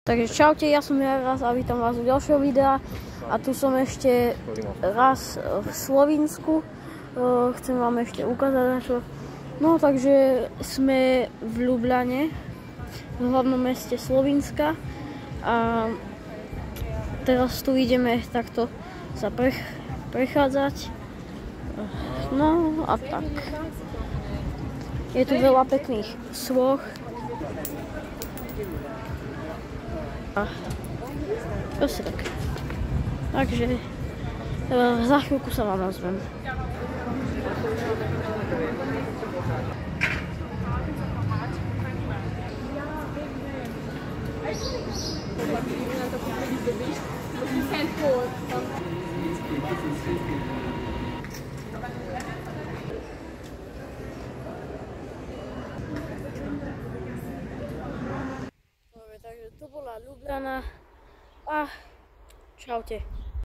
Takže čaute, ja som Jaras a vítam vás u ďalšieho videa. A tu som ešte raz v Slovinsku. Chcem vám ešte ukázať na čo. No takže sme v Ljubljane, v hlavnom meste Slovinska. A teraz tu ideme takto sa prechádzať. No a tak. Je tu veľa pekných sôch. A proste tak. Takže za chvíľku sa vám ozvem. Takže to bola Ljubljana a čaute.